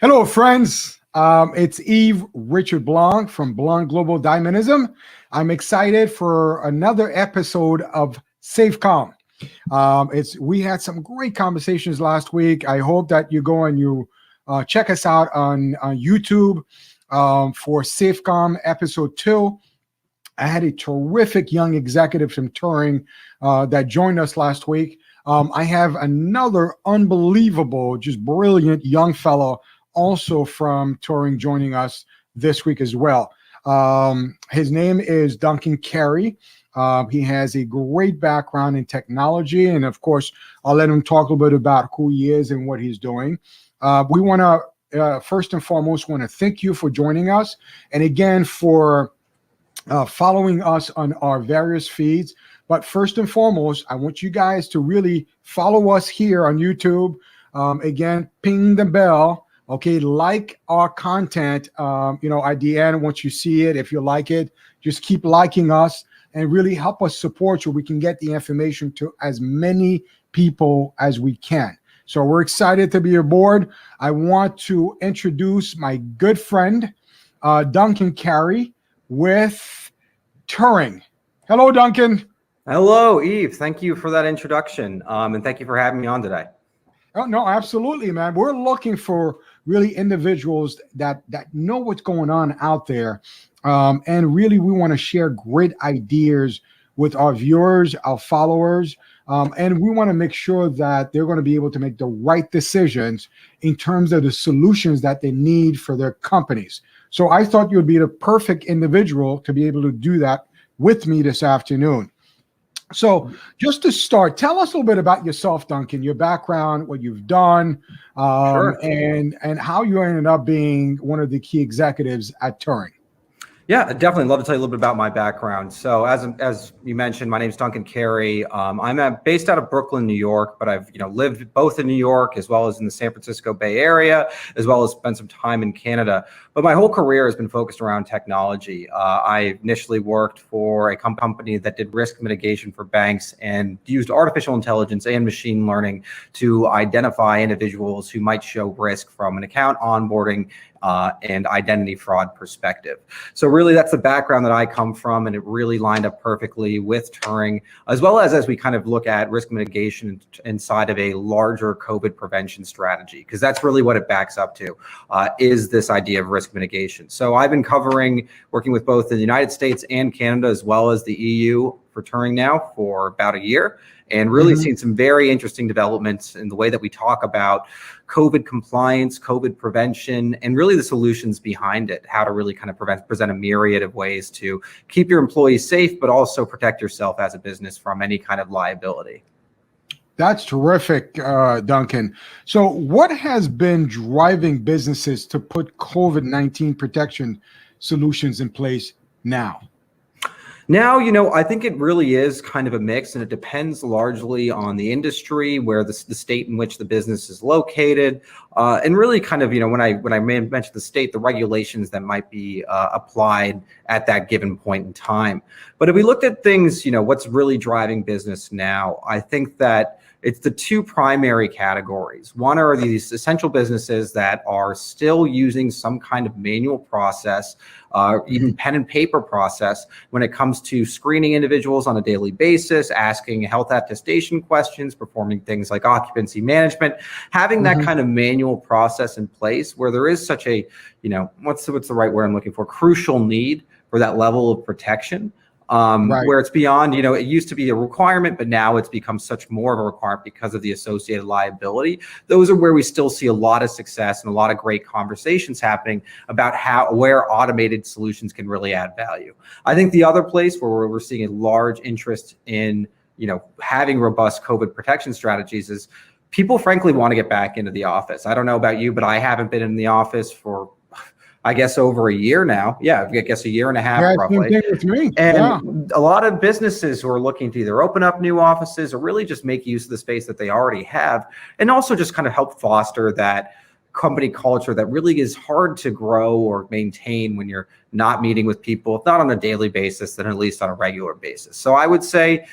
Hello, friends. It's Yves Richard Blanc from Blanc Global Dynamism. I'm excited for another episode of SafeCom. We had some great conversations last week. I hope that you go and you check us out on YouTube for SafeCom episode 2. I had a terrific young executive from Turing that joined us last week. I have another unbelievable, just brilliant young fellow also from Turing joining us this week as well. His name is Duncan Carey. He has a great background in technology. And of course, I'll let him talk a little bit about who he is and what he's doing. We want to, first and foremost, want to thank you for joining us. And again, for following us on our various feeds. But first and foremost, I want you guys to really follow us here on YouTube. Again, ping the bell. Okay, like our content, at the end, once you see it, if you like it, just keep liking us and really help us support so we can get the information to as many people as we can. So we're excited to be aboard. I want to introduce my good friend, Duncan Carey with Turing. Hello, Duncan. Hello, Yves. Thank you for that introduction. And thank you for having me on today. Oh, no, absolutely, man. We're looking for really individuals that know what's going on out there. And really, we want to share great ideas with our viewers, our followers. And we want to make sure that they're going to be able to make the right decisions in terms of the solutions that they need for their companies. So I thought you would be the perfect individual to be able to do that with me this afternoon. So just to start, tell us a little bit about yourself, Duncan, your background, what you've done, Sure. and how you ended up being one of the key executives at Turing. Yeah, I'd definitely love to tell you a little bit about my background. So as you mentioned, my name is Duncan Carey. I'm based out of Brooklyn, New York, but I've lived both in New York as well as in the San Francisco Bay Area, as well as spent some time in Canada. But my whole career has been focused around technology. I initially worked for a company that did risk mitigation for banks and used artificial intelligence and machine learning to identify individuals who might show risk from an account onboarding and identity fraud perspective. So really that's the background that I come from, and it really lined up perfectly with Turing, as well as we kind of look at risk mitigation inside of a larger COVID prevention strategy, because that's really what it backs up to, is this idea of risk mitigation. So I've been working with both the United States and Canada, as well as the EU for Turing now for about a year, and really seen some very interesting developments in the way that we talk about COVID compliance, COVID prevention, and really the solutions behind it, how to really kind of present a myriad of ways to keep your employees safe, but also protect yourself as a business from any kind of liability. That's terrific, Duncan. So what has been driving businesses to put COVID-19 protection solutions in place now? Now, I think it really is kind of a mix, and it depends largely on the industry, where the state in which the business is located, and really kind of, when I mentioned the state, the regulations that might be applied at that given point in time. But if we looked at things, what's really driving business now, I think that it's the two primary categories. One are these essential businesses that are still using some kind of manual process, even pen and paper process when it comes to screening individuals on a daily basis, asking health attestation questions, performing things like occupancy management, having that kind of manual process in place where there is such a, what's the right word I'm looking for, crucial need for that level of protection. Right. where it's beyond, it used to be a requirement, but now it's become such more of a requirement because of the associated liability. Those are where we still see a lot of success and a lot of great conversations happening about where automated solutions can really add value. I think the other place where we're seeing a large interest in, having robust COVID protection strategies is people frankly want to get back into the office. I don't know about you, but I haven't been in the office for, I guess, over a year now. Yeah, I guess a year and a half, Yeah, roughly. same thing with me. And a lot of businesses who are looking to either open up new offices or really just make use of the space that they already have, and also just kind of help foster that company culture that really is hard to grow or maintain when you're not meeting with people, if not on a daily basis, then at least on a regular basis. So I would say,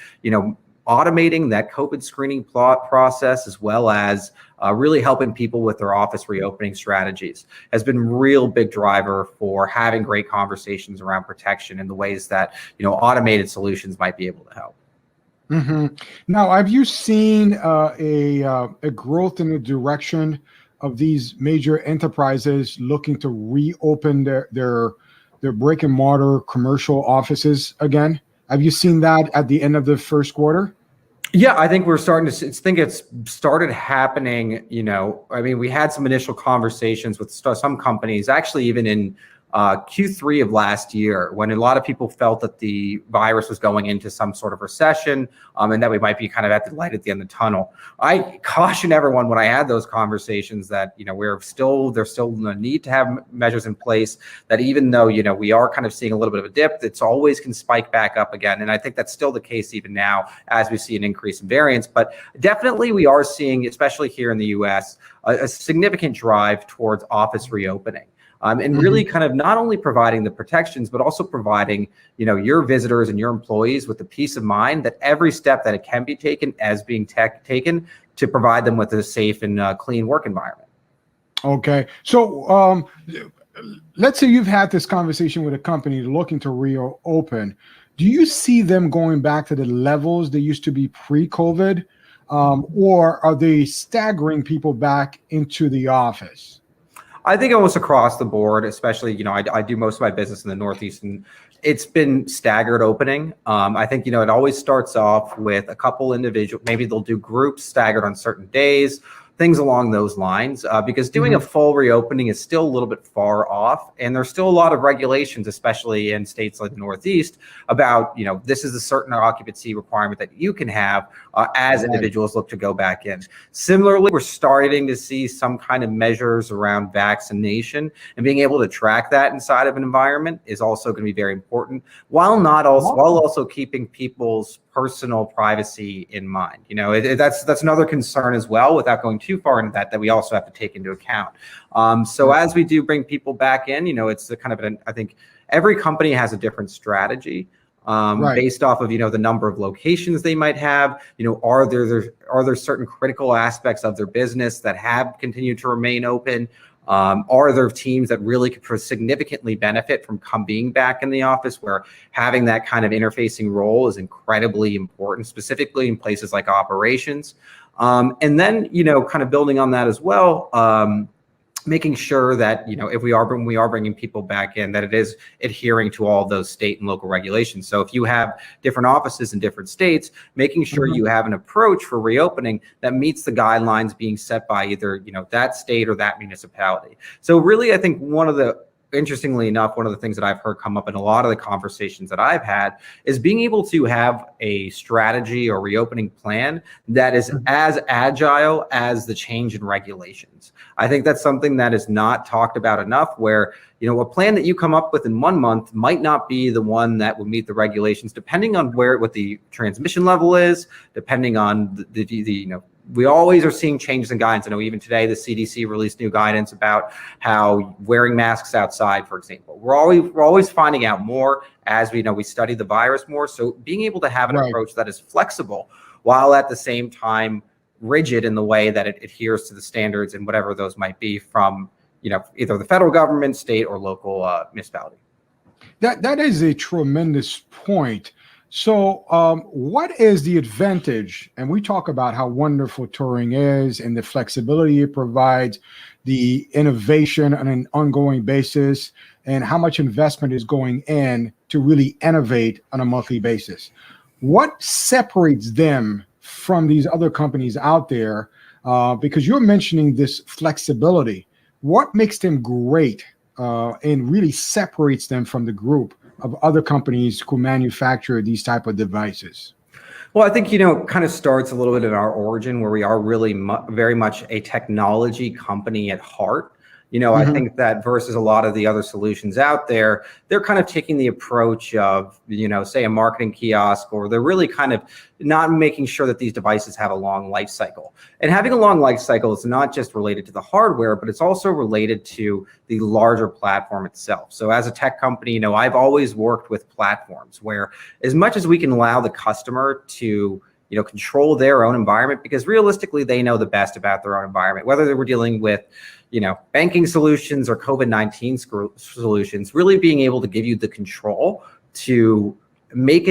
automating that COVID screening process, as well as really helping people with their office reopening strategies, has been real big driver for having great conversations around protection in the ways that, automated solutions might be able to help. Mm-hmm. Now, have you seen a growth in the direction of these major enterprises looking to reopen their brick and mortar commercial offices again? Have you seen that at the end of the first quarter? Yeah, I think we're starting to think it's started happening. We had some initial conversations with some companies, actually, even in Q3 of last year, when a lot of people felt that the virus was going into some sort of recession, and that we might be kind of at the light at the end of the tunnel. I caution everyone when I had those conversations that, there's still a need to have measures in place, that even though, we are kind of seeing a little bit of a dip, it's always can spike back up again. And I think that's still the case even now as we see an increase in variants. But definitely we are seeing, especially here in the US, a significant drive towards office reopening. And really kind of not only providing the protections, but also providing, your visitors and your employees with the peace of mind that every step that it can be taken as being taken to provide them with a safe and clean work environment. Okay. So let's say you've had this conversation with a company looking to reopen. Do you see them going back to the levels they used to be pre-COVID? Or are they staggering people back into the office? I think almost across the board, especially, I do most of my business in the Northeast, and it's been staggered opening. I think, it always starts off with a couple individual, maybe they'll do groups staggered on certain days, things along those lines, because doing a full reopening is still a little bit far off. And there's still a lot of regulations, especially in states like the Northeast, about, this is a certain occupancy requirement that you can have as individuals look to go back in. Similarly, we're starting to see some kind of measures around vaccination, and being able to track that inside of an environment is also going to be very important, while also keeping people's personal privacy in mind. That's another concern as well, without going too far into that we also have to take into account. So as we do bring people back in, it's the kind of I think every company has a different strategy based off of, the number of locations they might have. Are there certain critical aspects of their business that have continued to remain open? Are there teams that really could significantly benefit from being back in the office, where having that kind of interfacing role is incredibly important, specifically in places like operations? And then, kind of building on that as well, making sure that, if we are bringing people back in, that it is adhering to all those state and local regulations. So if you have different offices in different states, making sure you have an approach for reopening that meets the guidelines being set by either, that state or that municipality. So really, I think interestingly enough, one of the things that I've heard come up in a lot of the conversations that I've had is being able to have a strategy or reopening plan that is as agile as the change in regulations. I think that's something that is not talked about enough, where, a plan that you come up with in 1 month might not be the one that will meet the regulations, depending on what the transmission level is, depending on we always are seeing changes in guidance. I know even today the CDC released new guidance about how wearing masks outside, for example. We're always finding out more as we study the virus more. So being able to have an approach that is flexible, while at the same time rigid in the way that it adheres to the standards and whatever those might be from either the federal government, state, or local municipality. That is a tremendous point. So what is the advantage? And we talk about how wonderful touring is and the flexibility it provides, the innovation on an ongoing basis, and how much investment is going in to really innovate on a monthly basis. What separates them from these other companies out there? Because you're mentioning this flexibility. What makes them great and really separates them from the group of other companies who manufacture these type of devices? Well, I think, kind of starts a little bit in our origin where we are really very much a technology company at heart. I Mhm. think that versus a lot of the other solutions out there, they're kind of taking the approach of, say a marketing kiosk, or they're really kind of not making sure that these devices have a long life cycle. And having a long life cycle is not just related to the hardware, but it's also related to the larger platform itself. So as a tech company, I've always worked with platforms where as much as we can allow the customer to control their own environment, because realistically, they know the best about their own environment, whether they were dealing with banking solutions or COVID-19 solutions, really being able to give you the control to make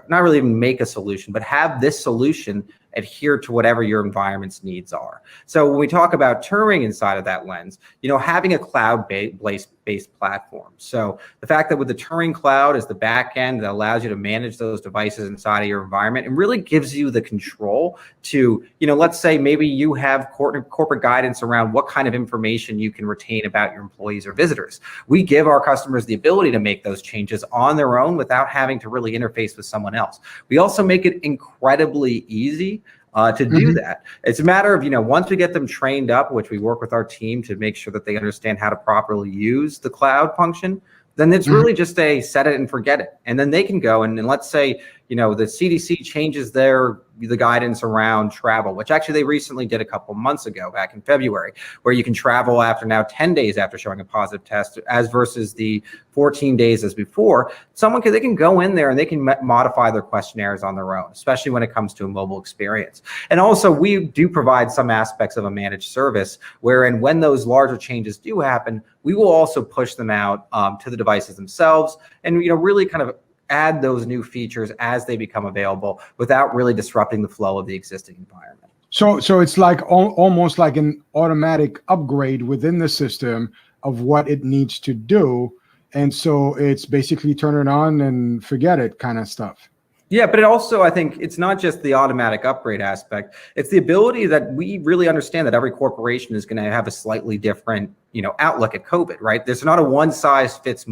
not really even make a solution, but have this solution adhere to whatever your environment's needs are. So when we talk about Turing inside of that lens, having a cloud-based platform. So the fact that with the Turing cloud is the back end that allows you to manage those devices inside of your environment and really gives you the control to, let's say maybe you have corporate guidance around what kind of information you can retain about your employees or visitors. We give our customers the ability to make those changes on their own without having to really interface with someone else. We also make it incredibly easy to do that. It's a matter of, once we get them trained up, which we work with our team to make sure that they understand how to properly use the cloud function, then it's really just a set it and forget it. And then they can go and let's say, the CDC changes the guidance around travel, which actually they recently did a couple months ago, back in February, where you can travel after now 10 days after showing a positive test, as versus the 14 days as before. They can go in there and they can modify their questionnaires on their own, especially when it comes to a mobile experience. And also we do provide some aspects of a managed service, wherein when those larger changes do happen, we will also push them out to the devices themselves and really kind of add those new features as they become available without really disrupting the flow of the existing environment. So it's like almost like an automatic upgrade within the system of what it needs to do. And so it's basically turn it on and forget it kind of stuff. Yeah, but it also, I think it's not just the automatic upgrade aspect. It's the ability that we really understand that every corporation is going to have a slightly different, outlook at COVID, right? There's not a one size fits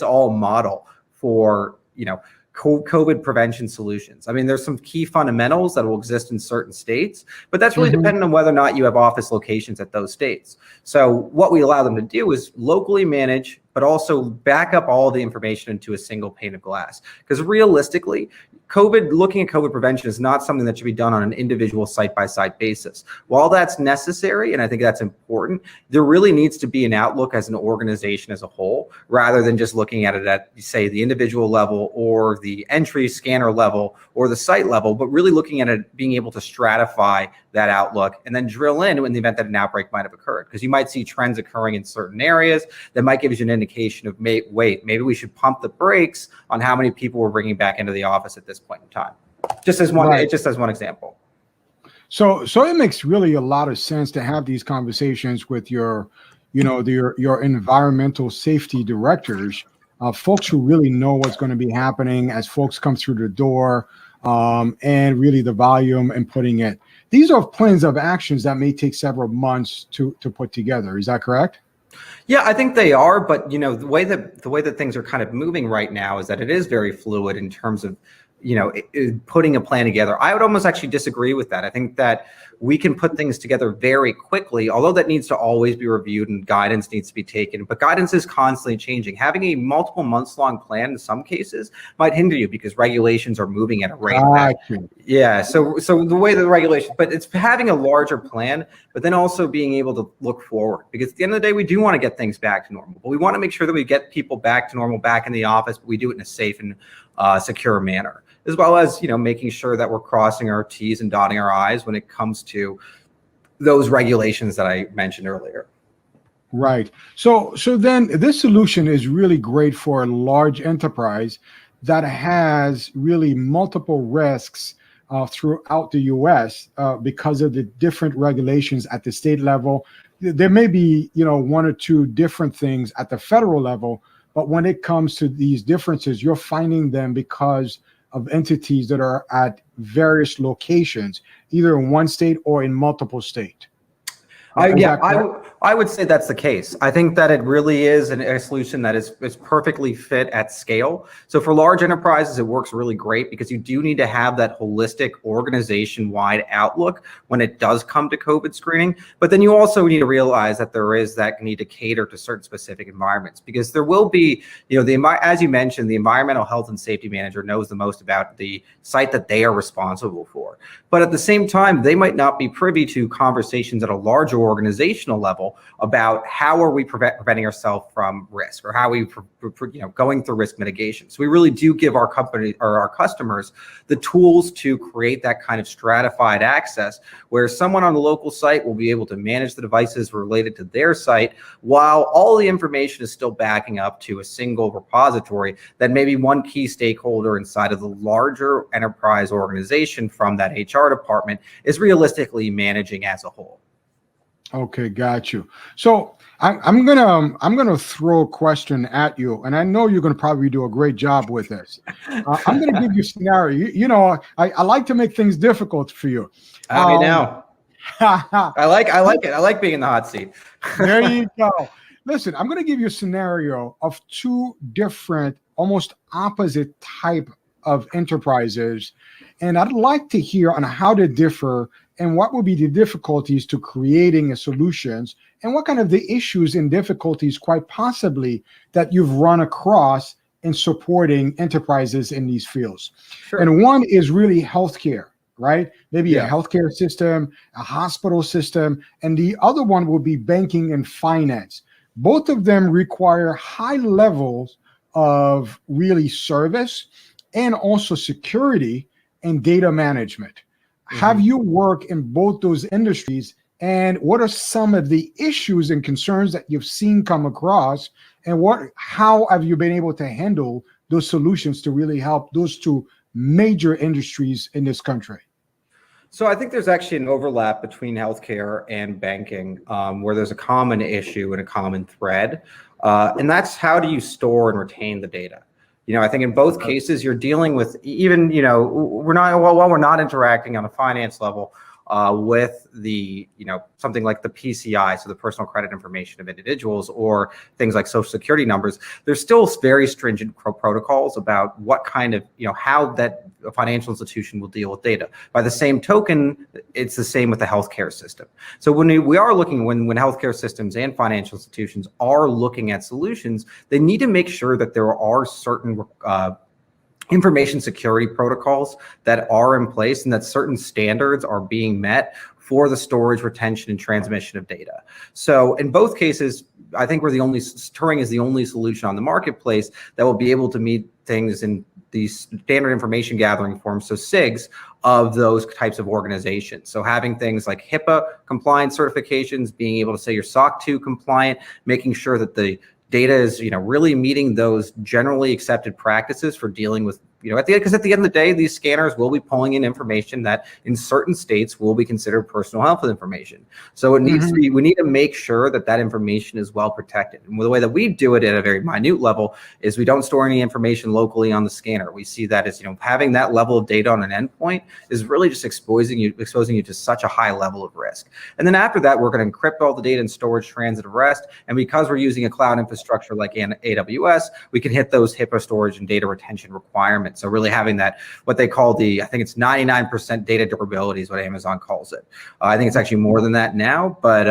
all model for, COVID prevention solutions. I mean, there's some key fundamentals that will exist in certain states, but that's really dependent on whether or not you have office locations at those states. So what we allow them to do is locally manage, but also back up all the information into a single pane of glass. Because realistically, looking at COVID prevention is not something that should be done on an individual site-by-site basis. While that's necessary, and I think that's important, there really needs to be an outlook as an organization as a whole, rather than just looking at it at, say, the individual level or the entry scanner level or the site level, but really looking at it, being able to stratify that outlook and then drill in the event that an outbreak might have occurred. Because you might see trends occurring in certain areas that might give you an indication of, wait, maybe we should pump the brakes on how many people we're bringing back into the office at this point in time. Just as one example. So it makes really a lot of sense to have these conversations with your environmental safety directors, folks who really know what's going to be happening as folks come through the door, and really the volume and putting it. These are plans of actions that may take several months to put together. Is that correct? Yeah, I think they are, but the way that things are kind of moving right now is that it is very fluid in terms of putting a plan together. I would almost actually disagree with that. I think that we can put things together very quickly, although that needs to always be reviewed and guidance needs to be taken. But guidance is constantly changing. Having a multiple months long plan in some cases might hinder you because regulations are moving at a rate. So the way the regulation, but it's having a larger plan, but then also being able to look forward, because at the end of the day, we do want to get things back to normal, but we want to make sure that we get people back to normal, back in the office, but we do it in a safe and secure manner, as well as making sure that we're crossing our T's and dotting our I's when it comes to those regulations that I mentioned earlier. Right. So then this solution is really great for a large enterprise that has really multiple risks throughout the U.S. Because of the different regulations at the state level. There may be one or two different things at the federal level, But when it comes to these differences, you're finding them because of entities that are at various locations, either in one state or in multiple states. I would say that's the case. I think that it really is a solution that is perfectly fit at scale. So for large enterprises, it works really great because you do need to have that holistic organization-wide outlook when it does come to COVID screening. But then you also need to realize that there is that need to cater to certain specific environments, because there will be, as you mentioned, the environmental health and safety manager knows the most about the site that they are responsible for. But at the same time, they might not be privy to conversations at a larger organizational level about how are we preventing ourselves from risk, or how are we going through risk mitigation. So we really do give our company or our customers the tools to create that kind of stratified access where someone on the local site will be able to manage the devices related to their site, while all the information is still backing up to a single repository that maybe one key stakeholder inside of the larger enterprise organization from that HR department is realistically managing as a whole. Okay, got you. So I'm gonna throw a question at you, and I know you're gonna probably do a great job with this. I'm gonna give you a scenario. I like to make things difficult for you. I know. I like it. I like being in the hot seat. There you go. Listen, I'm gonna give you a scenario of two different, almost opposite type of enterprises, and I'd like to hear on how they differ and what would be the difficulties to creating a solutions, and what kind of the issues and difficulties quite possibly that you've run across in supporting enterprises in these fields. Sure. And one is really healthcare, right? Maybe a healthcare system, a hospital system, and the other one will be banking and finance. Both of them require high levels of really service and also security and data management. Have you worked in both those industries, and what are some of the issues and concerns that you've seen come across, and how have you been able to handle those solutions to really help those two major industries in this country? So I think there's actually an overlap between healthcare and banking, where there's a common issue and a common thread, and that's how do you store and retain the data? I think in both cases, you're dealing with even, we're not interacting on a finance level with the, something like the PCI, so the personal credit information of individuals, or things like social security numbers. There's still very stringent protocols about what kind of, how that a financial institution will deal with data. By the same token, it's the same with the healthcare system. So when when healthcare systems and financial institutions are looking at solutions, they need to make sure that there are certain information security protocols that are in place, and that certain standards are being met for the storage, retention, and transmission of data. So in both cases, I think Turing is the only solution on the marketplace that will be able to meet things in these standard information gathering forms, so SIGs, of those types of organizations. So having things like HIPAA compliance certifications, being able to say you're SOC 2 compliant, making sure that the data is, really meeting those generally accepted practices for dealing with, because at the end of the day, these scanners will be pulling in information that in certain states will be considered personal health information. So it needs to be, we need to make sure that that information is well protected. And the way that we do it at a very minute level is we don't store any information locally on the scanner. We see that as, having that level of data on an endpoint is really just exposing you to such a high level of risk. And then after that, we're going to encrypt all the data in storage, transit, and rest. And because we're using a cloud infrastructure like AWS, we can hit those HIPAA storage and data retention requirements. So really having that, what they call I think it's 99% data durability is what Amazon calls it. I think it's actually more than that now, but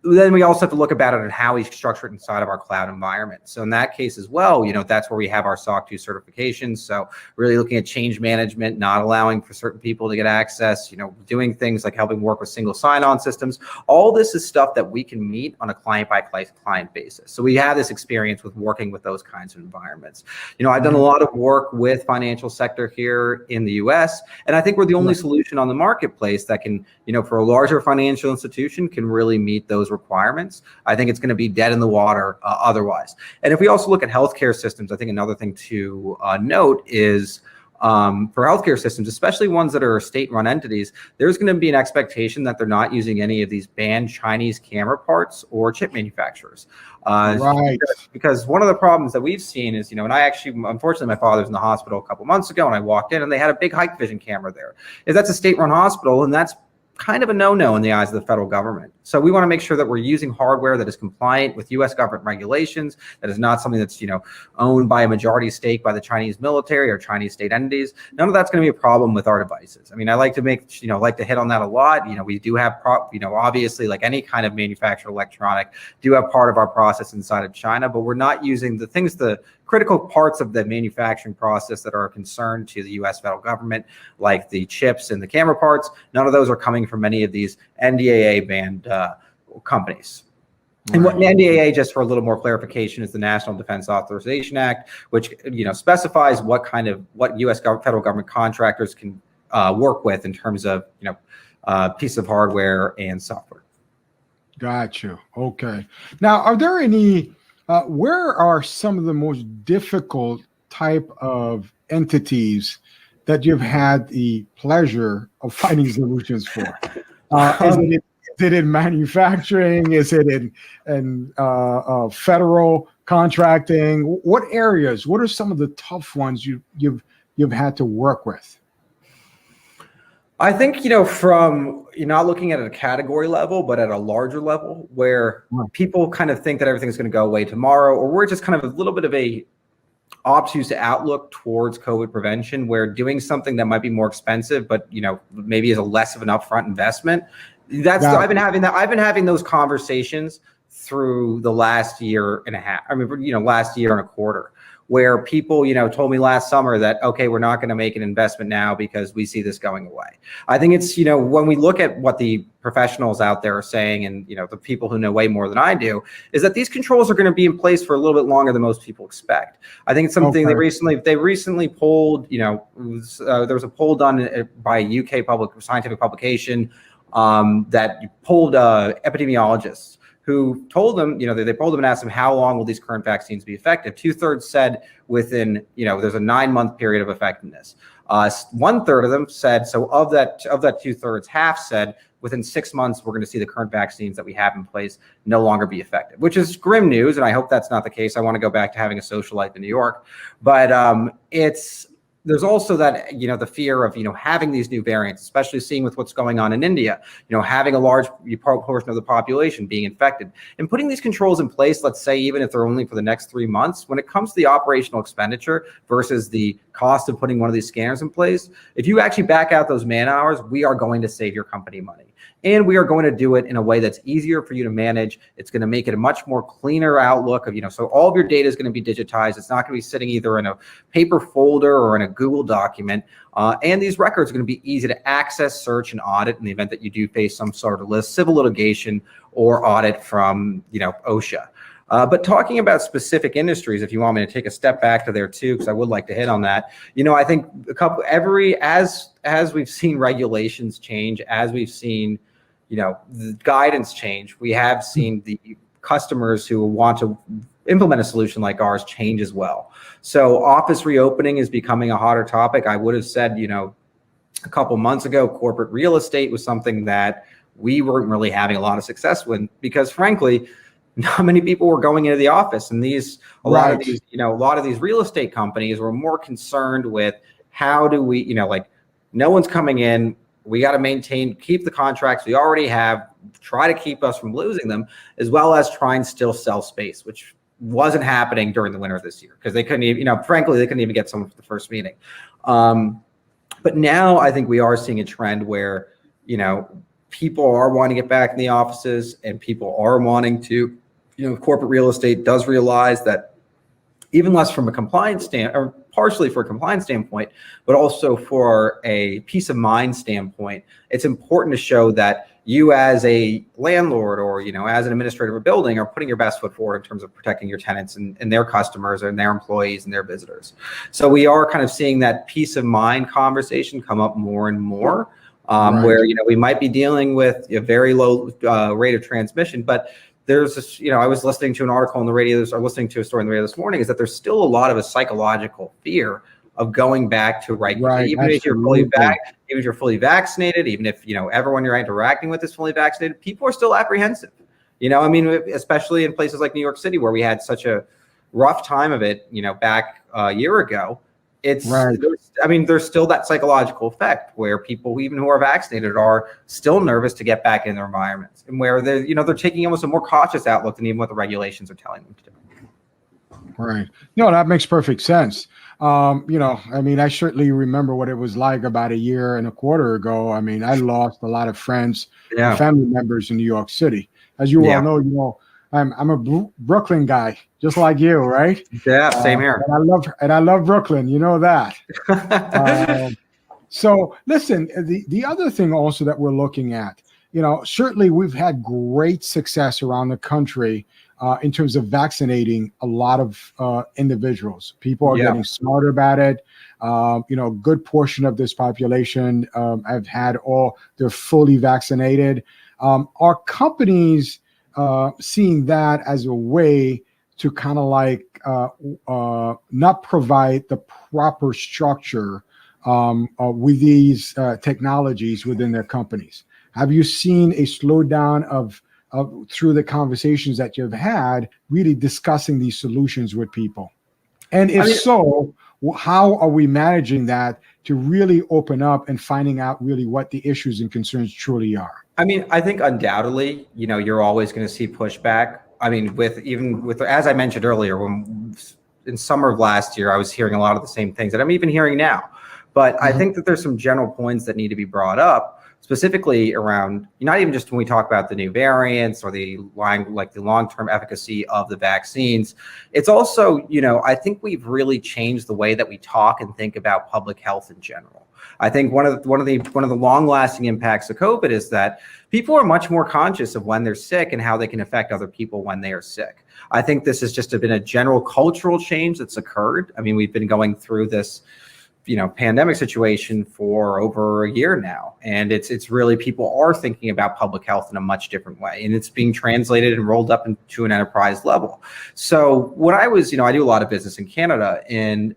then we also have to look about it and how we structure it inside of our cloud environment. So in that case as well, that's where we have our SOC 2 certifications. So really looking at change management, not allowing for certain people to get access, doing things like helping work with single sign-on systems. All this is stuff that we can meet on a client-by-client basis. So we have this experience with working with those kinds of environments. I've done a lot of work with financial sector here in the US, and I think we're the only solution on the marketplace that can, for a larger financial institution, can really meet those requirements. I think it's going to be dead in the water otherwise. And if we also look at healthcare systems, I think another thing to note is for healthcare systems, especially ones that are state-run entities, there's going to be an expectation that they're not using any of these banned Chinese camera parts or chip manufacturers. Right. Because one of the problems that we've seen is, and I actually, unfortunately, my father's in the hospital a couple months ago, and I walked in and they had a big hike vision camera there. If that's a state-run hospital, and that's kind of a no-no in the eyes of the federal government. So we want to make sure that we're using hardware that is compliant with U.S. government regulations, that is not something that's, owned by a majority stake by the Chinese military or Chinese state entities. None of that's going to be a problem with our devices. I mean, I like to like to hit on that a lot. We do have, obviously, like any kind of manufactured electronic, do have part of our process inside of China, but we're not using the critical parts of the manufacturing process that are a concern to the U.S. federal government, like the chips and the camera parts. None of those are coming from any of these NDAA banned companies. And what NDAA, just for a little more clarification, is the National Defense Authorization Act, which specifies what U.S. federal government contractors can work with in terms of piece of hardware and software. Got you. Okay. Now, are there any? Where are some of the most difficult type of entities that you've had the pleasure of finding solutions for? Is it in manufacturing? Is it in federal contracting? What areas? What are some of the tough ones you've had to work with? I think, from you're not looking at a category level, but at a larger level where people kind of think that everything's going to go away tomorrow, or we're just kind of a little bit of a obtuse outlook towards COVID prevention, where doing something that might be more expensive, but, maybe is a less of an upfront investment. I've been having those conversations through the last year and a half. I mean, last year and a quarter, where people, told me last summer that, okay, we're not going to make an investment now because we see this going away. I think it's, when we look at what the professionals out there are saying, and, the people who know way more than I do, is that these controls are going to be in place for a little bit longer than most people expect. I think it's something they recently polled, there was a poll done by a UK scientific publication that polled epidemiologists, who told them, they polled them and asked them, how long will these current vaccines be effective? 2/3 said within, there's a 9-month period of effectiveness. 1/3 of them said, so of that 2/3, half said within 6 months, we're going to see the current vaccines that we have in place no longer be effective, which is grim news. And I hope that's not the case. I want to go back to having a social life in New York, but there's also that, the fear of, having these new variants, especially seeing with what's going on in India, having a large portion of the population being infected, and putting these controls in place, let's say, even if they're only for the next 3 months, when it comes to the operational expenditure versus the cost of putting one of these scanners in place, if you actually back out those man hours, we are going to save your company money. And we are going to do it in a way that's easier for you to manage. It's going to make it a much more cleaner outlook of, so all of your data is going to be digitized. It's not going to be sitting either in a paper folder or in a Google document. And these records are going to be easy to access, search, and audit in the event that you do face some sort of civil litigation or audit from, OSHA. But talking about specific industries, if you want me to take a step back to there too, because I would like to hit on that. I think as we've seen regulations change, as we've seen, the guidance change, we have seen the customers who want to implement a solution like ours change as well. So office reopening is becoming a hotter topic. I would have said, a couple months ago, corporate real estate was something that we weren't really having a lot of success with, because frankly, not many people were going into the office, and a lot of these real estate companies were more concerned with how do we, no one's coming in. We got to keep the contracts we already have, try to keep us from losing them, as well as try and still sell space, which wasn't happening during the winter this year because they couldn't even, frankly, they couldn't even get someone for the first meeting. But now I think we are seeing a trend where, people are wanting to get back in the offices, and people are wanting to, corporate real estate does realize that even less from a compliance or partially for a compliance standpoint, but also for a peace of mind standpoint, it's important to show that you as a landlord or, as an administrator of a building are putting your best foot forward in terms of protecting your tenants and their customers and their employees and their visitors. So we are kind of seeing that peace of mind conversation come up more and more, where, we might be dealing with a very low rate of transmission, but there's this, I was listening to an article on the radio, or listening to a story on the radio this morning, is that there's still a lot of a psychological fear of going back to regular, Right, even if you're fully absolutely. even if you're fully vaccinated, even if everyone you're interacting with is fully vaccinated, people are still apprehensive. I mean, especially in places like New York City where we had such a rough time of it, back a year ago. Right. There's still that psychological effect where people, even who are vaccinated, are still nervous to get back in their environments, and where they're taking almost a more cautious outlook than even what the regulations are telling them to do. Right. No, that makes perfect sense. I mean, I certainly remember what it was like about a year and a quarter ago. I mean, I lost a lot of friends and Yeah, family members in New York City. As you all yeah, know, I'm a Brooklyn guy, just like you, right? yeah. Same here. And I love Brooklyn. You know that. Um, so listen, the other thing also that we're looking at, certainly we've had great success around the country in terms of vaccinating a lot of individuals. People are Yeah. getting smarter about it. A good portion of this population have had they're fully vaccinated. Are companies seeing that as a way to kind of like not provide the proper structure with these technologies within their companies? Have you seen a slowdown of through the conversations that you've had, really discussing these solutions with people? And I if mean, so, how are we managing that to really open up and finding out really what the issues and concerns truly are? I think undoubtedly, you're always going to see pushback. I mean, with as I mentioned earlier, when in summer of last year, I was hearing a lot of the same things that I'm even hearing now. But I think that there's some general points that need to be brought up, specifically around not even just when we talk about the new variants or the long-term efficacy of the vaccines. It's also, I think we've really changed the way that we talk and think about public health in general. I think one of the long-lasting impacts of COVID is that people are much more conscious of when they're sick and how they can affect other people when they are sick. I think this has just been a general cultural change that's occurred. I mean, we've been going through this, pandemic situation for over a year now, and it's really, people are thinking about public health in a much different way, and it's being translated and rolled up into an enterprise level. So when I was, I do a lot of business in Canada, and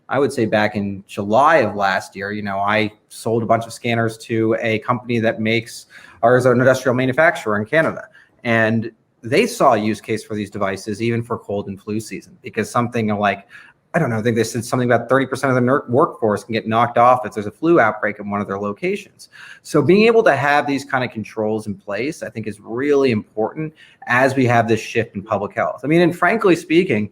I would say back in July of last year, I sold a bunch of scanners to a company that makes, or is an industrial manufacturer in Canada. And they saw a use case for these devices, even for cold and flu season, because something like, I don't know, I think they said something about 30% of the workforce can get knocked off if there's a flu outbreak in one of their locations. So being able to have these kind of controls in place, I think, is really important as we have this shift in public health. I mean, and frankly speaking,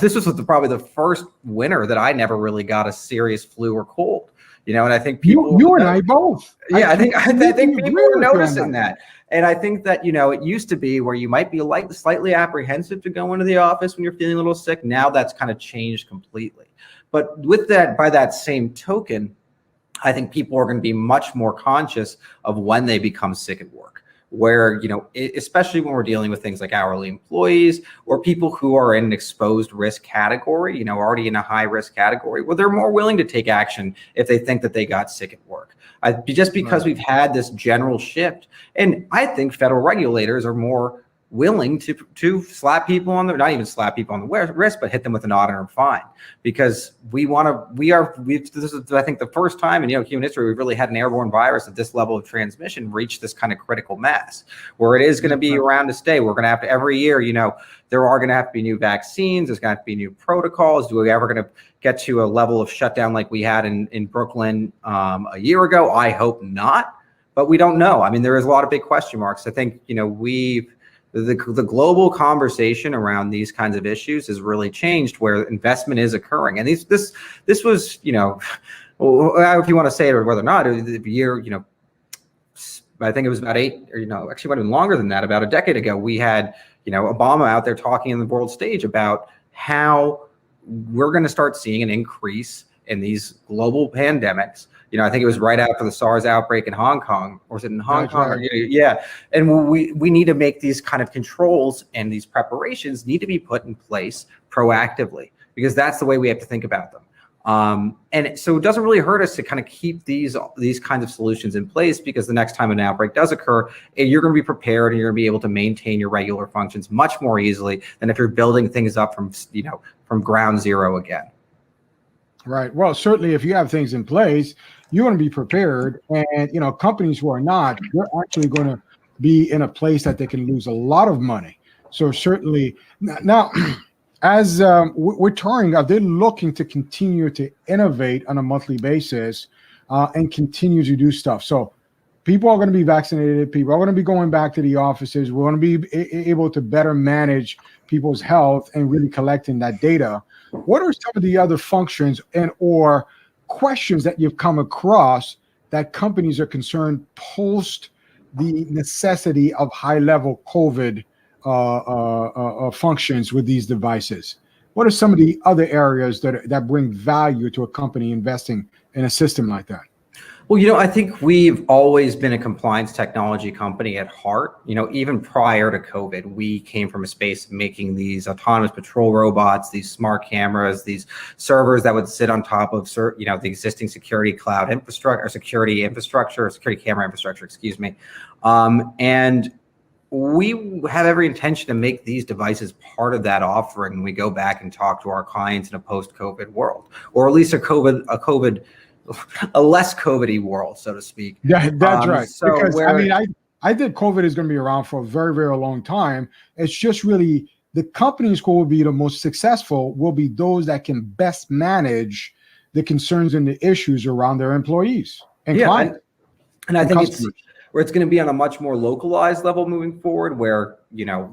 this was probably the first winter that I never really got a serious flu or cold, and I think people, you and I both. yeah, I think people agree are with you on noticing that. And I think that, it used to be where you might be slightly apprehensive to go into the office when you're feeling a little sick. Now that's kind of changed completely. But with that, by that same token, I think people are going to be much more conscious of when they become sick at work, where, especially when we're dealing with things like hourly employees or people who are in an exposed risk category, already in a high risk category, where they're more willing to take action if they think that they got sick at work. Just because we've had this general shift. And I think federal regulators are more willing to slap people on not even slap people on the wrist, but hit them with an audit or fine, because this is, I think, the first time in human history we've really had an airborne virus at this level of transmission reach this kind of critical mass, where it is going to be around to stay. We're going to have to, every year, there are going to have to be new vaccines. There's going to have to be new protocols. Do we ever going to get to a level of shutdown like we had in Brooklyn a year ago? I hope not, but we don't know. I mean, there is a lot of big question marks. I think, the global conversation around these kinds of issues has really changed, where investment is occurring. And this was, if you want to say it or whether or not, the year, I think it was about actually might have been longer than that, about a decade ago, we had, Obama out there talking in the world stage about how we're going to start seeing an increase in these global pandemics. I think it was right after the SARS outbreak in Hong Kong, or was it in Hong Kong? Right. Yeah. And we need to make these kind of controls, and these preparations need to be put in place proactively, because that's the way we have to think about them. And so it doesn't really hurt us to kind of keep these kinds of solutions in place, because the next time an outbreak does occur, you're going to be prepared and you're going to be able to maintain your regular functions much more easily than if you're building things up from ground zero again. Right. Well, certainly if you have things in place, you want to be prepared. And, companies who are not, they're actually going to be in a place that they can lose a lot of money. So certainly now, as with touring, are they looking to continue to innovate on a monthly basis and continue to do stuff? So people are going to be vaccinated. People are going to be going back to the offices. We're going to be able to better manage people's health and really collecting that data. What are some of the other functions and or questions that you've come across that companies are concerned post the necessity of high-level COVID functions with these devices? What are some of the other areas that bring value to a company investing in a system like that? Well, I think we've always been a compliance technology company at heart. Even prior to COVID, we came from a space of making these autonomous patrol robots, these smart cameras, these servers that would sit on top of, the existing security cloud infrastructure, or security camera infrastructure, excuse me. And we have every intention to make these devices part of that offering when we go back and talk to our clients in a post-COVID world, or at least a less COVID-y world, so to speak. Yeah, that's right. So because I think COVID is going to be around for a very, very long time. It's just really the companies who will be the most successful will be those that can best manage the concerns and the issues around their employees and clients. And I think it's going to be on a much more localized level moving forward, where,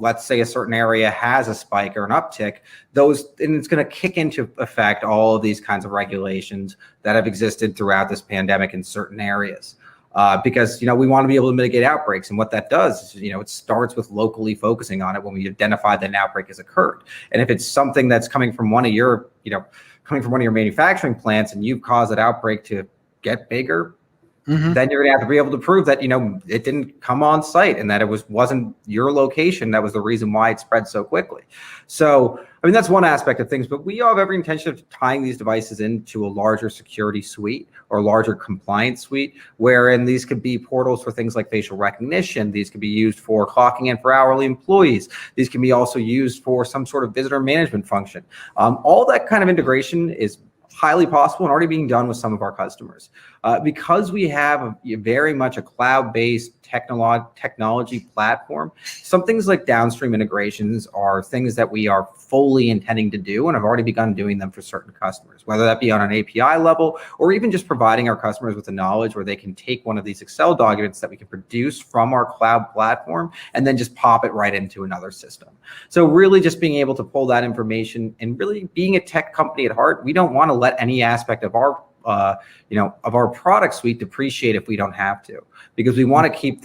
let's say a certain area has a spike or an uptick, and it's going to kick into effect all of these kinds of regulations that have existed throughout this pandemic in certain areas. Because, we want to be able to mitigate outbreaks. And what that does is, it starts with locally focusing on it when we identify that an outbreak has occurred. And if it's something that's coming from one of your manufacturing plants and you've caused that outbreak to get bigger, then you're going to have to be able to prove that, it didn't come on site and that it wasn't your location that was the reason why it spread so quickly. So, that's one aspect of things, but we have every intention of tying these devices into a larger security suite or larger compliance suite, wherein these could be portals for things like facial recognition. These could be used for clocking in for hourly employees. These can be also used for some sort of visitor management function. All that kind of integration is highly possible and already being done with some of our customers. Because we have very much a cloud-based technology platform, some things like downstream integrations are things that we are fully intending to do and have already begun doing them for certain customers, whether that be on an API level or even just providing our customers with the knowledge where they can take one of these Excel documents that we can produce from our cloud platform and then just pop it right into another system. So really just being able to pull that information, and really being a tech company at heart, we don't want to let any aspect of our product suite depreciate if we don't have to, because we want to keep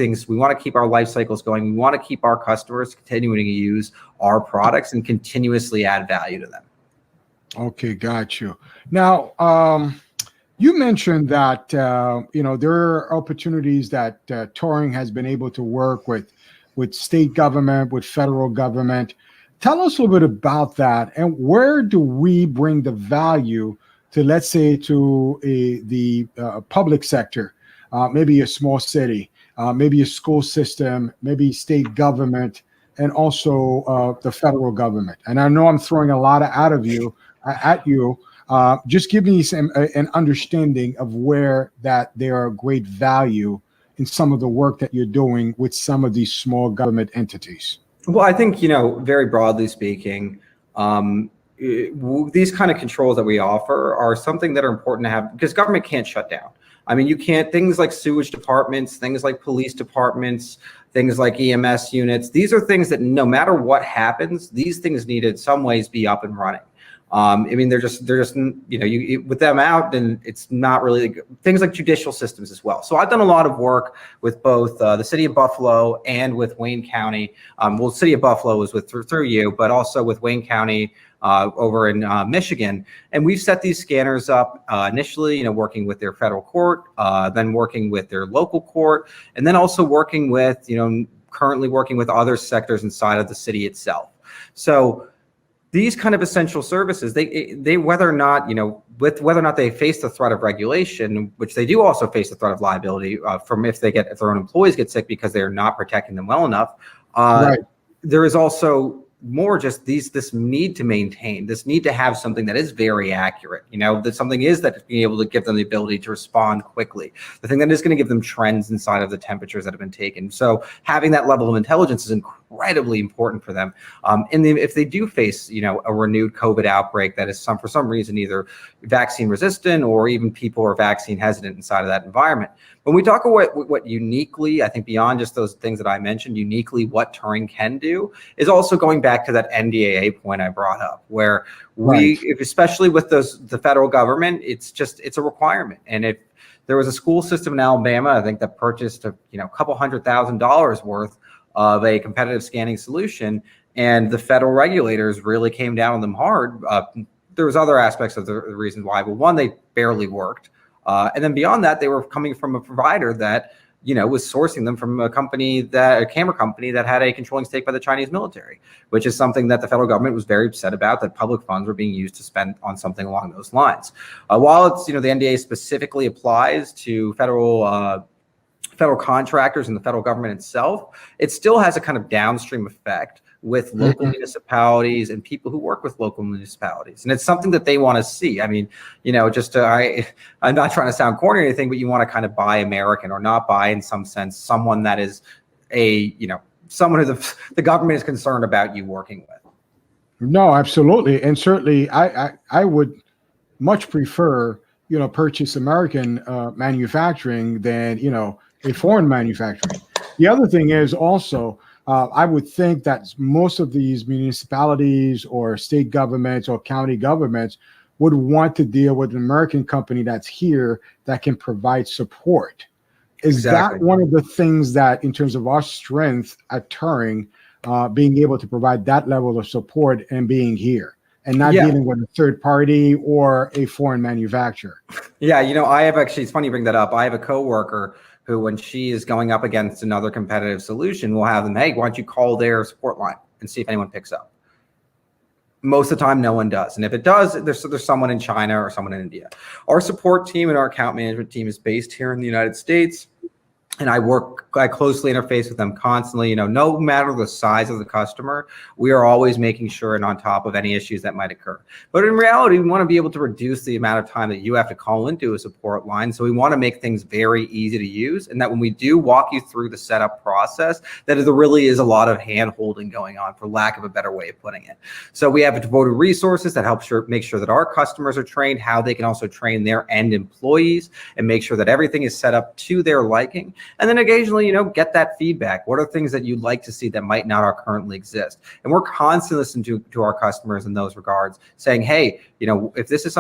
our life cycles going. We want to keep our customers continuing to use our products and continuously add value to them. Okay, got you. Now, you mentioned that, there are opportunities that Touring has been able to work with state government, with federal government. Tell us a little bit about that, and where do we bring the value to, let's say, to the public sector, maybe a small city, maybe a school system, maybe state government, and also the federal government. And I know I'm throwing a lot at you. Just give me an understanding of where that there are great value in some of the work that you're doing with some of these small government entities. Well, I think, very broadly speaking, these kind of controls that we offer are something that are important to have, because government can't shut down. Things like sewage departments, things like police departments, things like EMS units, these are things that no matter what happens, these things need to in some ways be up and running. They're just with them out, then it's not really things like judicial systems as well. So I've done a lot of work with both the city of Buffalo and with Wayne County. City of Buffalo was through you, but also with Wayne County over in Michigan. And we've set these scanners up initially, working with their federal court, then working with their local court, and then also working with, currently working with other sectors inside of the city itself. So these kind of essential services, they whether or not they face the threat of regulation, which they do also face the threat of liability from if their own employees get sick because they are not protecting them well enough. Right. There is also more just this need to maintain, this need to have something that is very accurate, that something is that being able to give them the ability to respond quickly, the thing that is going to give them trends inside of the temperatures that have been taken. So having that level of intelligence is incredibly important for them. If they do face, a renewed COVID outbreak that is for some reason either vaccine resistant or even people are vaccine hesitant inside of that environment. When we talk about what uniquely, I think beyond just those things that I mentioned, uniquely what Turing can do is also going back to that NDAA point I brought up, where especially with the federal government, it's a requirement. And if there was a school system in Alabama, I think, that purchased a couple $100,000 worth of a competitive scanning solution, and the federal regulators really came down on them hard. There was other aspects of the reason why, but one, they barely worked. And then beyond that, they were coming from a provider that, was sourcing them from a camera company that had a controlling stake by the Chinese military, which is something that the federal government was very upset about, that public funds were being used to spend on something along those lines. While it's, the NDA specifically applies to federal contractors and the federal government itself, it still has a kind of downstream effect with local municipalities and people who work with local municipalities. And it's something that they want to see. I mean, I'm not trying to sound corny or anything, but you want to kind of buy American, or not buy, in some sense, someone that is someone who the government is concerned about you working with. No, absolutely. And certainly I would much prefer, purchase American manufacturing than, a foreign manufacturing. The other thing is also, I would think that most of these municipalities or state governments or county governments would want to deal with an American company that's here that can provide support. Is that one of the things that, in terms of our strength at Turing, being able to provide that level of support and being here and not dealing with a third party or a foreign manufacturer? Yeah, I have actually, it's funny you bring that up. I have a coworker who, when she is going up against another competitive solution, will have them, hey, why don't you call their support line and see if anyone picks up? Most of the time, no one does. And if it does, there's someone in China or someone in India. Our support team and our account management team is based here in the United States. And I closely interface with them constantly. No matter the size of the customer, we are always making sure and on top of any issues that might occur. But in reality, we want to be able to reduce the amount of time that you have to call into a support line. So we want to make things very easy to use, and that when we do walk you through the setup process, that there really is a lot of hand-holding going on, for lack of a better way of putting it. So we have devoted resources that help make sure that our customers are trained, how they can also train their end employees, and make sure that everything is set up to their liking. And then occasionally, get that feedback. What are things that you'd like to see that might not currently exist? And we're constantly listening to our customers in those regards, saying, hey, if this is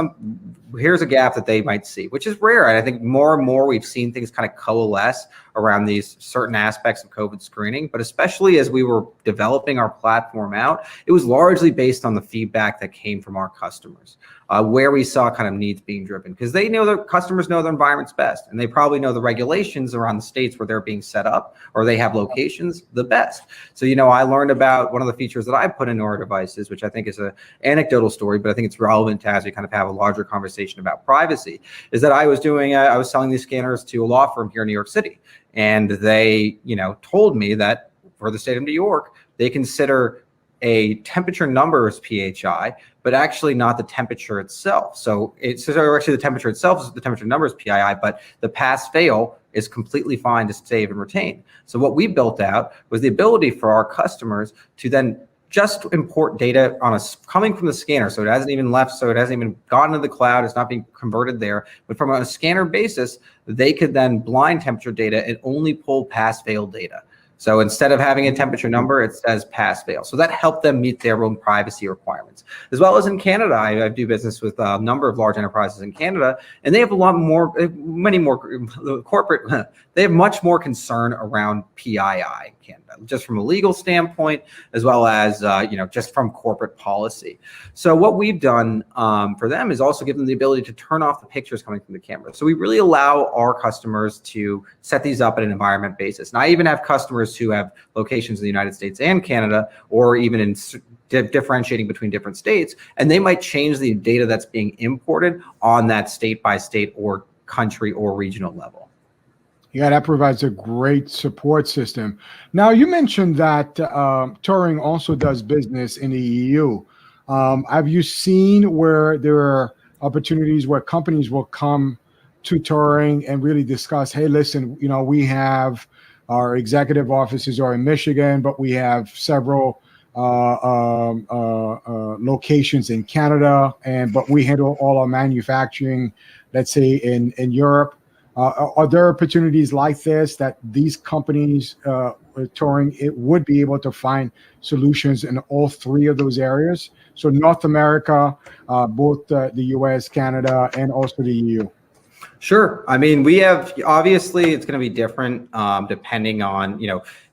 here's a gap that they might see, which is rare. And I think more and more we've seen things kind of coalesce around these certain aspects of COVID screening. But especially as we were developing our platform out, it was largely based on the feedback that came from our customers, where we saw kind of needs being driven, because they know their customers know their environments best, and they probably know the regulations around the states where they're being set up or they have locations the best. So, I learned about one of the features that I put into our devices, which I think is an anecdotal story, but I think it's relevant as we kind of have a larger conversation about privacy, is that I was selling these scanners to a law firm here in New York City. And they, told me that for the state of New York, they consider a temperature number as PHI, but actually not the temperature itself. So actually the temperature itself is the temperature number is PII, but the pass fail is completely fine to save and retain. So what we built out was the ability for our customers to then just import data coming from the scanner. So it hasn't even left, so it hasn't even gone to the cloud, it's not being converted there. But from a scanner basis, they could then blind temperature data and only pull pass fail data. So instead of having a temperature number, it says pass fail. So that helped them meet their own privacy requirements. As well as in Canada, I do business with a number of large enterprises in Canada, and they have many more corporate, they have much more concern around PII in Canada, just from a legal standpoint, as well as, just from corporate policy. So what we've done for them is also give them the ability to turn off the pictures coming from the camera. So we really allow our customers to set these up at an environment basis. And I even have customers who have locations in the United States and Canada, or even in differentiating between different states, and they might change the data that's being imported on that state by state or country or regional level. Yeah, that provides a great support system. Now, you mentioned that Turing also does business in the EU. Have you seen where there are opportunities where companies will come to Turing and really discuss, hey, listen, we have our executive offices are in Michigan, but we have several locations in Canada, but we handle all our manufacturing, let's say in Europe. Are there opportunities like this that these companies, Turing, it would be able to find solutions in all three of those areas? So North America, both the US, Canada, and also the EU. Sure. I mean, we have, obviously it's going to be different depending on,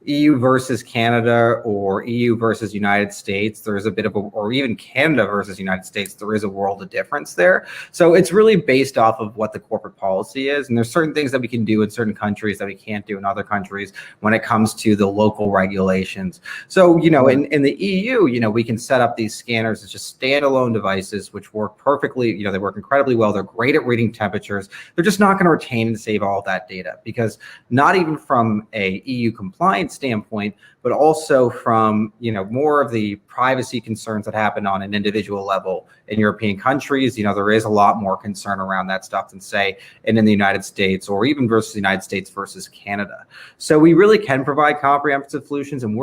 EU versus Canada or EU versus United States. There's a bit of or even Canada versus United States, there is a world of difference there. So it's really based off of what the corporate policy is. And there's certain things that we can do in certain countries that we can't do in other countries when it comes to the local regulations. So, in the EU, we can set up these scanners as just standalone devices, which work perfectly. They work incredibly well. They're great at reading temperatures. They're just not going to retain and save all of that data, because not even from a EU compliance standpoint, but also from more of the privacy concerns that happen on an individual level in European countries. There is a lot more concern around that stuff than say in the United States, or even versus the United States versus Canada. So we really can provide comprehensive solutions, and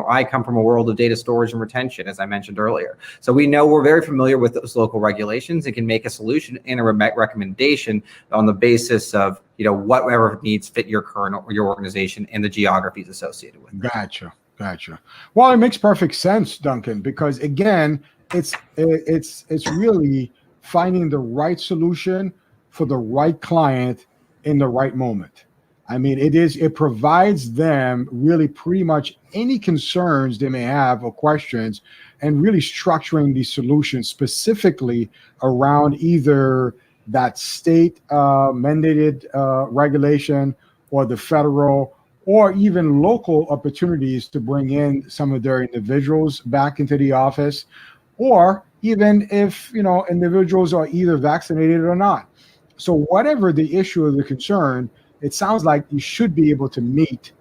I come from a world of data storage and retention, as I mentioned earlier. So we're very familiar with those local regulations and can make a solution and a recommendation on the basis of whatever needs fit your current or your organization and the geographies associated with it. Gotcha. Well, it makes perfect sense, Duncan, because again, it's really finding the right solution for the right client in the right moment. I mean, it provides them really pretty much any concerns they may have or questions, and really structuring these solutions specifically around either that state mandated regulation or the federal or even local opportunities to bring in some of their individuals back into the office, or even if individuals are either vaccinated or not. So whatever the issue or the concern, it sounds like you should be able to meet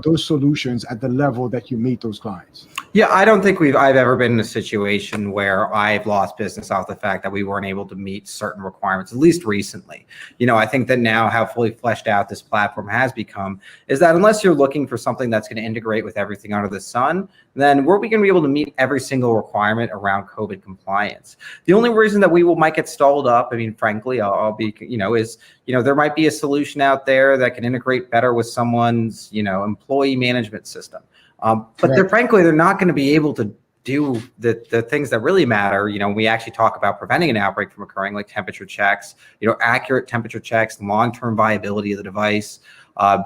those solutions at the level that you meet those clients. Yeah, I don't think I've ever been in a situation where I've lost business off the fact that we weren't able to meet certain requirements, at least recently. I think that now how fully fleshed out this platform has become is that unless you're looking for something that's going to integrate with everything under the sun, then we're going to be able to meet every single requirement around COVID compliance. The only reason that we might get stalled up, I mean, frankly, I'll be, is, there might be a solution out there that can integrate better with someone's, employee management system. But they're not going to be able to do the things that really matter. We actually talk about preventing an outbreak from occurring, like temperature checks, accurate temperature checks, long-term viability of the device,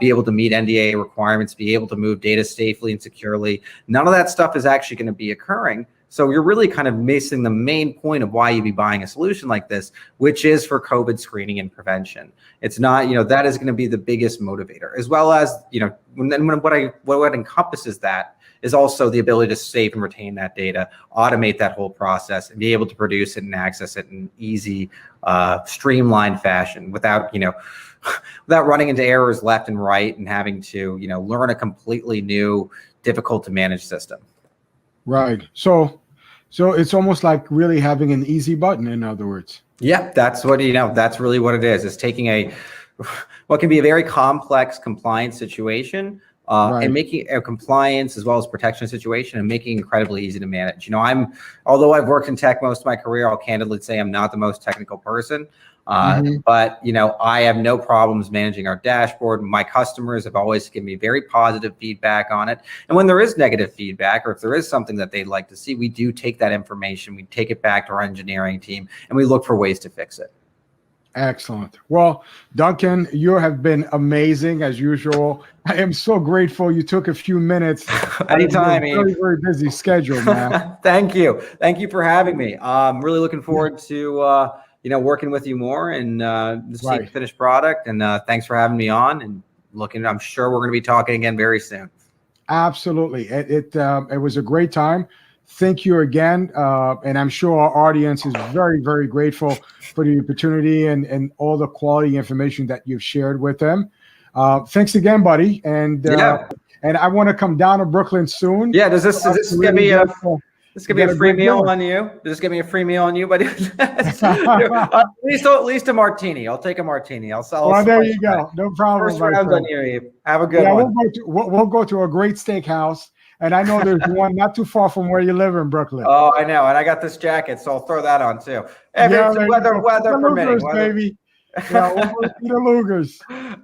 be able to meet NDA requirements, be able to move data safely and securely. None of that stuff is actually going to be occurring. So you're really kind of missing the main point of why you'd be buying a solution like this, which is for COVID screening and prevention. It's not, that is going to be the biggest motivator, as well as, what encompasses that is also the ability to save and retain that data, automate that whole process, and be able to produce it and access it in easy, streamlined fashion without, without running into errors left and right and having to, learn a completely new, difficult to manage system. Right. So it's almost like really having an easy button, in other words. Yeah, that's what, that's really what it is. It's taking what can be a very complex compliance situation and making a compliance as well as protection situation and making it incredibly easy to manage. Although I've worked in tech most of my career, I'll candidly say I'm not the most technical person. But I have no problems managing our dashboard. My customers have always given me very positive feedback on it. And when there is negative feedback, or if there is something that they'd like to see, we do take that information, we take it back to our engineering team, and we look for ways to fix it. Excellent. Well, Duncan, you have been amazing as usual. I am so grateful you took a few minutes. Anytime. Very, very busy schedule, man. Thank you. Thank you for having me. I'm really looking forward to working with you more and see the finished product. And thanks for having me on and I'm sure we're going to be talking again very soon. Absolutely. It was a great time. Thank you again. And I'm sure our audience is very, very grateful for the opportunity and all the quality information that you've shared with them. Thanks again, buddy. And Yeah. and I want to come down to Brooklyn soon. Yeah. Does this give me this give me get a a free great meal dinner. on you? Does this give me a free meal on you, buddy? At least a martini. I'll take a martini. I'll sell. Well, there you go. No problem. First my round friend. on you, Eve. Have a good Yeah, one. we'll go to a great steakhouse, and I know there's one not too far from where you live in Brooklyn. Oh, I know, and I got this jacket, so I'll throw that on too. Yeah, Weather permitting. Lugers, baby. Yeah, we'll go see the Lugers.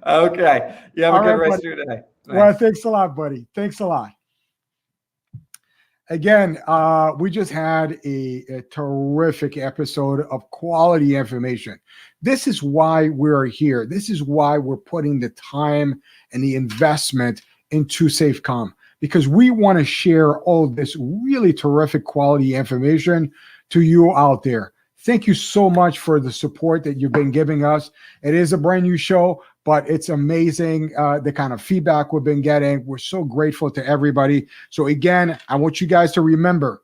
Okay. You have a good rest of your day. Thanks. Well, thanks a lot, buddy. Thanks a lot. Again, we just had a terrific episode of quality information. This is why we're here. This is why we're putting the time and the investment into SafeCom, because we want to share all this really terrific quality information to you out there. Thank you so much for the support that you've been giving us. It is a brand new show, but it's amazing the kind of feedback we've been getting. We're so grateful to everybody. So again, I want you guys to remember,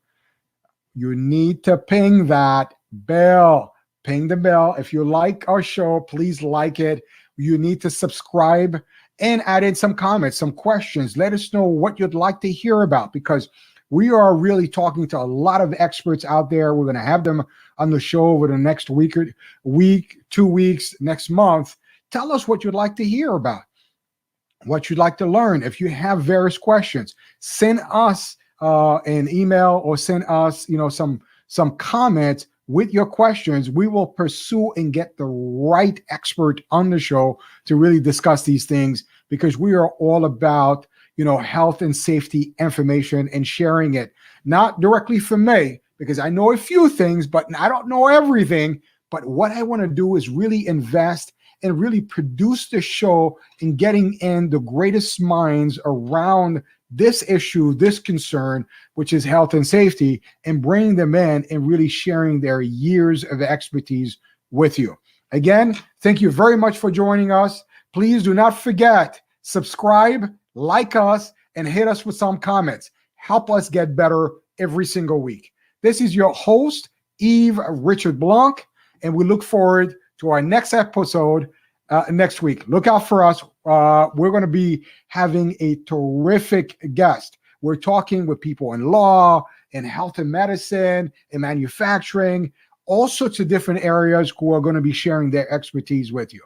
you need to ping that bell. Ping the bell. If you like our show, please like it. You need to subscribe and add in some comments, some questions. Let us know what you'd like to hear about, because we are really talking to a lot of experts out there. We're going to have them on the show over the next week, 2 weeks, next month. Tell us what you'd like to hear about, what you'd like to learn. If you have various questions, send us an email or send us, some comments with your questions. We will pursue and get the right expert on the show to really discuss these things, because we are all about, health and safety information and sharing it, not directly from me, because I know a few things, but I don't know everything. But what I want to do is really invest and really produce the show and getting in the greatest minds around this issue, this concern, which is health and safety, and bringing them in and really sharing their years of expertise with you. Again, thank you very much for joining us. Please do not forget, subscribe, like us, and hit us with some comments. Help us get better every single week. This is your host, Yves Richard Blanc, and we look forward to our next episode next week. Look out for us. We're going to be having a terrific guest. We're talking with people in law, in health and medicine, in manufacturing, all sorts of different areas who are going to be sharing their expertise with you.